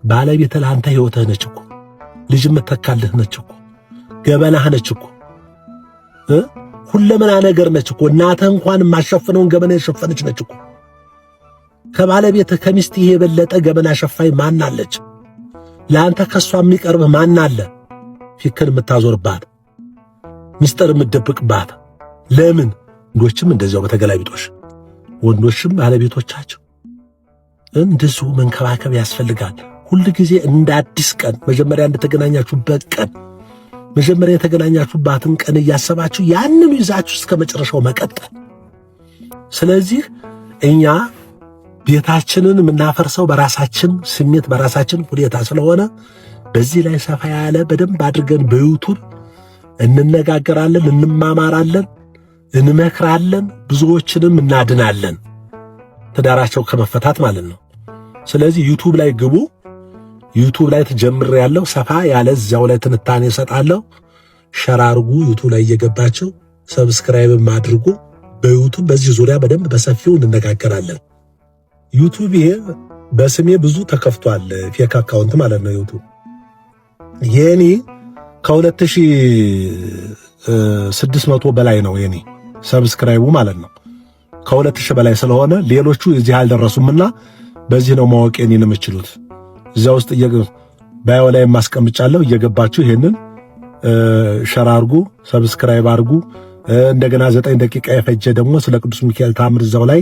ባለቤትህ ለአንተ ህይወትህ ነች እኮ፣ ልጅ የምትተካልህ ነች እኮ፣ ገበናህ ነች እኮ፣ ሁለመና ነገር ነች እኮ። እናትህ እንኳን የማሸፍነውን ገበና የሸፈነች ነች እኮ። ከባለቤትህ ከሚስትህ የበለጠ ገበና ሸፋኝ ማን አለች? ለአንተ ከሷ የሚቀርብህ ማን አለ? ፊክን የምታዞርባት ሚስጥር የምትደብቅባት ለምን? ወንዶችም እንደዚያው በተገላቢጦሽ ወንዶችም ባለቤቶቻቸው እንደዚሁ መንከባከብ ያስፈልጋል። ሁል ጊዜ እንደ አዲስ ቀን መጀመሪያ እንደተገናኛችሁበት ቀን መጀመሪያ የተገናኛችሁባትን ቀን እያሰባችሁ ያንኑ ይዛችሁ እስከ መጨረሻው መቀጠል። ስለዚህ እኛ ቤታችንን የምናፈርሰው በራሳችን ስሜት በራሳችን ሁኔታ ስለሆነ በዚህ ላይ ሰፋ ያለ በደንብ አድርገን በዩቱብ እንነጋገራለን፣ እንማማራለን፣ እንመክራለን፣ ብዙዎችንም እናድናለን ትዳራቸው ከመፈታት ማለት ነው። ስለዚህ ዩቱብ ላይ ግቡ። ዩቱብ ላይ ተጀምሬያለሁ። ሰፋ ያለ እዚያው ላይ ትንታኔ እሰጣለሁ። ሸር አድርጉ። ዩቱብ ላይ እየገባችሁ ሰብስክራይብም አድርጉ። በዩቱብ በዚህ ዙሪያ በደንብ በሰፊው እንነጋገራለን። ዩቱብ ይሄ በስሜ ብዙ ተከፍቷል፣ ፌክ አካውንት ማለት ነው። ዩቱብ የኔ ከ2600 በላይ ነው የኔ ሰብስክራይቡ ማለት ነው። ከ2000 በላይ ስለሆነ ሌሎቹ እዚህ አልደረሱምና በዚህ ነው ማወቅ የኔን የምችሉት። እዚያ ውስጥ ባዮ ላይ ማስቀምጫለሁ። እየገባችሁ ይሄንን ሸር አድርጉ፣ ሰብስክራይብ አድርጉ። እንደገና 9 ደቂቃ የፈጀ ደግሞ ስለ ቅዱስ ሚካኤል ታምር እዛው ላይ